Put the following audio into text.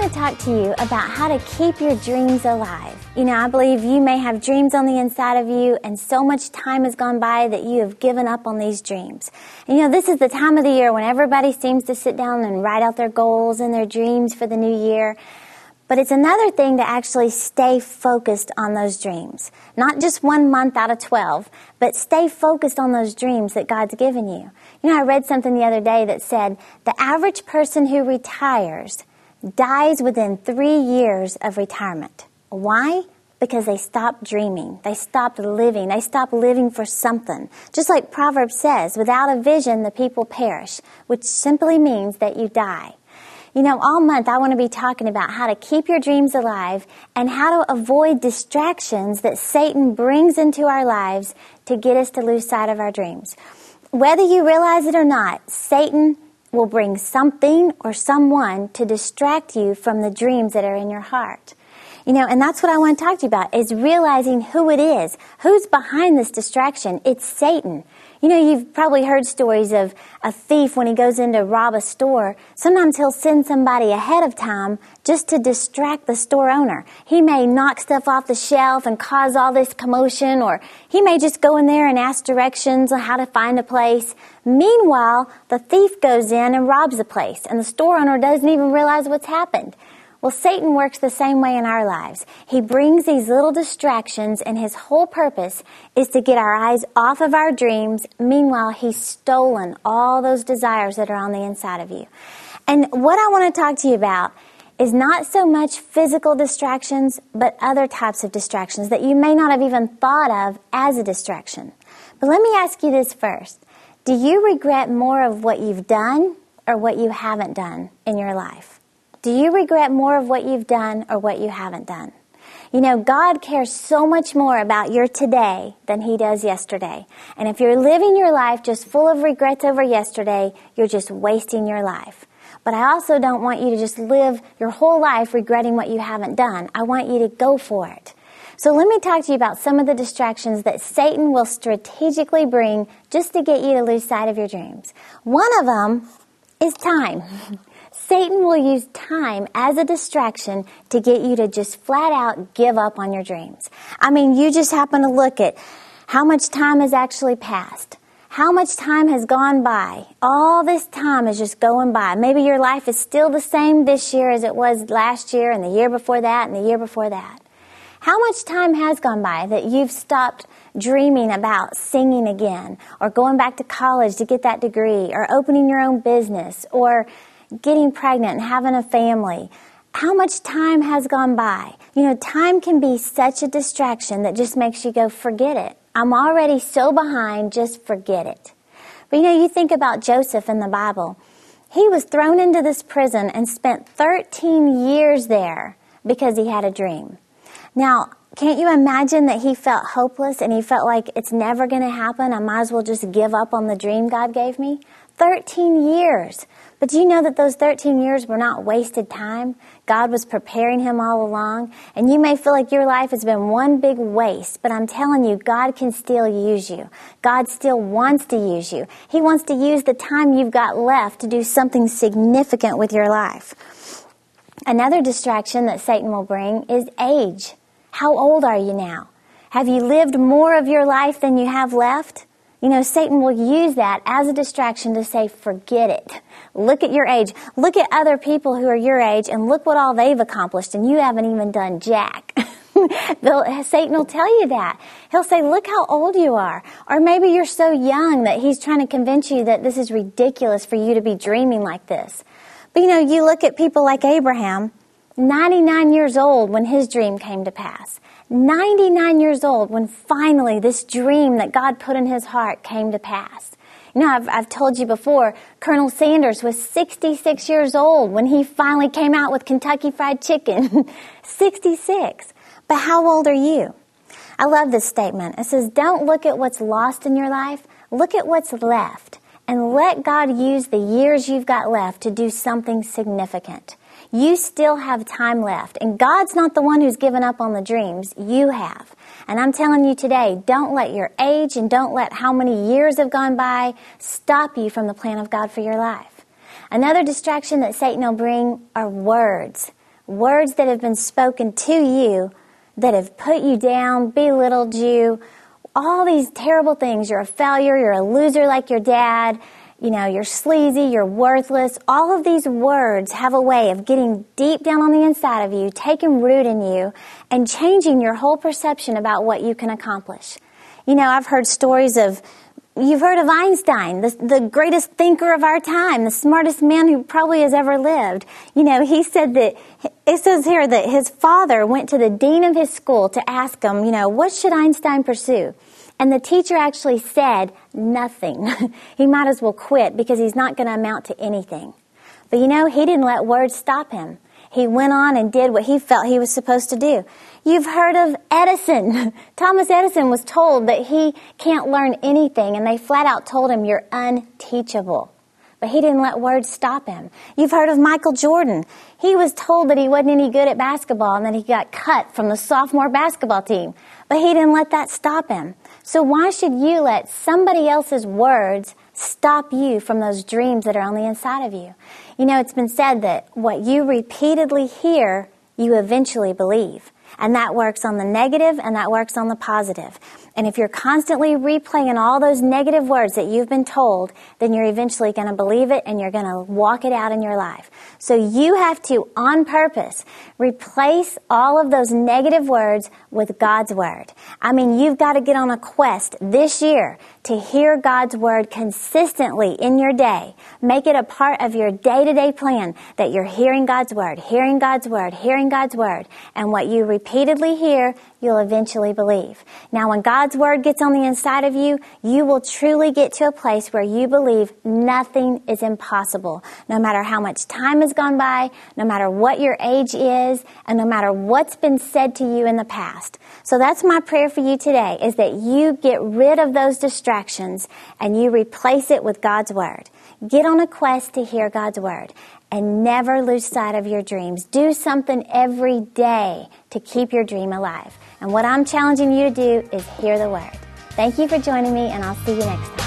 to talk to you about how to keep your dreams alive. You know, I believe you may have dreams on the inside of you, and so much time has gone by that you have given up on these dreams. And you know, this is the time of the year when everybody seems to sit down and write out their goals and their dreams for the new year. But it's another thing to actually stay focused on those dreams. Not just 1 month out of 12, but stay focused on those dreams that God's given you. You know, I read something the other day that said the average person who retires dies within 3 years of retirement. Why? Because they stopped dreaming. They stopped living. They stopped living for something. Just like Proverbs says, without a vision, the people perish, which simply means that you die. You know, all month I want to be talking about how to keep your dreams alive and how to avoid distractions that Satan brings into our lives to get us to lose sight of our dreams. Whether you realize it or not, Satan will bring something or someone to distract you from the dreams that are in your heart. You know, and that's what I want to talk to you about, is realizing who it is. Who's behind this distraction? It's Satan. You know, you've probably heard stories of a thief when he goes in to rob a store. Sometimes he'll send somebody ahead of time just to distract the store owner. He may knock stuff off the shelf and cause all this commotion, or he may just go in there and ask directions on how to find a place. Meanwhile, the thief goes in and robs the place, and the store owner doesn't even realize what's happened. Well, Satan works the same way in our lives. He brings these little distractions, and his whole purpose is to get our eyes off of our dreams. Meanwhile, he's stolen all those desires that are on the inside of you. And what I want to talk to you about is not so much physical distractions, but other types of distractions that you may not have even thought of as a distraction. But let me ask you this first. Do you regret more of what you've done or what you haven't done in your life? Do you regret more of what you've done or what you haven't done? You know, God cares so much more about your today than He does yesterday. And if you're living your life just full of regrets over yesterday, you're just wasting your life. But I also don't want you to just live your whole life regretting what you haven't done. I want you to go for it. So let me talk to you about some of the distractions that Satan will strategically bring just to get you to lose sight of your dreams. One of them is time. Satan will use time as a distraction to get you to just flat out give up on your dreams. I mean, you just happen to look at how much time has actually passed. How much time has gone by? All this time is just going by. Maybe your life is still the same this year as it was last year and the year before that and the year before that. How much time has gone by that you've stopped dreaming about singing again, or going back to college to get that degree, or opening your own business, or getting pregnant and having a family? How much time has gone by? You know, time can be such a distraction that just makes you go, forget it. I'm already so behind, just forget it. But you know, you think about Joseph in the Bible. He was thrown into this prison and spent 13 years there because he had a dream. Now, can't you imagine that he felt hopeless and he felt like it's never going to happen? I might as well just give up on the dream God gave me. 13 years. But do you know that those 13 years were not wasted time? God was preparing him all along. And you may feel like your life has been one big waste, but I'm telling you, God can still use you. God still wants to use you. He wants to use the time you've got left to do something significant with your life. Another distraction that Satan will bring is age. How old are you now? Have you lived more of your life than you have left? You know, Satan will use that as a distraction to say, forget it. Look at your age. Look at other people who are your age and look what all they've accomplished, and you haven't even done jack. Satan will tell you that. He'll say, look how old you are. Or maybe you're so young that he's trying to convince you that this is ridiculous for you to be dreaming like this. But you know, you look at people like Abraham, 99 years old when his dream came to pass. 99 years old when finally this dream that God put in his heart came to pass. You know, I've told you before, Colonel Sanders was 66 years old when he finally came out with Kentucky Fried Chicken. 66. But how old are you? I love this statement. It says, don't look at what's lost in your life. Look at what's left. And let God use the years you've got left to do something significant. You still have time left. And God's not the one who's given up on the dreams. You have. And I'm telling you today, don't let your age and don't let how many years have gone by stop you from the plan of God for your life. Another distraction that Satan will bring are words. words that have been spoken to you that have put you down, belittled you, all these terrible things. You're a failure, you're a loser like your dad, you're sleazy, you're worthless. All of these words have a way of getting deep down on the inside of you, taking root in you, and changing your whole perception about what you can accomplish. I've heard stories of, you've heard of Einstein, the greatest thinker of our time, the smartest man who probably has ever lived. He said that, it says here that his father went to the dean of his school to ask him, what should Einstein pursue? And the teacher actually said, nothing. He might as well quit because he's not going to amount to anything. But he didn't let words stop him. He went on and did what he felt he was supposed to do. You've heard of Edison. Thomas Edison was told that he can't learn anything, and they flat out told him, you're unteachable. But he didn't let words stop him. You've heard of Michael Jordan. He was told that he wasn't any good at basketball, and then he got cut from the sophomore basketball team. But he didn't let that stop him. So why should you let somebody else's words stop you from those dreams that are on the inside of you? It's been said that what you repeatedly hear, you eventually believe. And that works on the negative and that works on the positive. And if you're constantly replaying all those negative words that you've been told, then you're eventually going to believe it and you're going to walk it out in your life. So you have to, on purpose, replace all of those negative words with God's Word. You've got to get on a quest this year to hear God's Word consistently in your day. Make it a part of your day-to-day plan that you're hearing God's Word, hearing God's Word, hearing God's Word. And what you repeatedly hear, you'll eventually believe. Now, when God's Word gets on the inside of you, you will truly get to a place where you believe nothing is impossible. No matter how much time has gone by, no matter what your age is, and no matter what's been said to you in the past. So that's my prayer for you today, is that you get rid of those distractions and you replace it with God's Word. Get on a quest to hear God's Word and never lose sight of your dreams. Do something every day to keep your dream alive. And what I'm challenging you to do is hear the Word. Thank you for joining me, and I'll see you next time.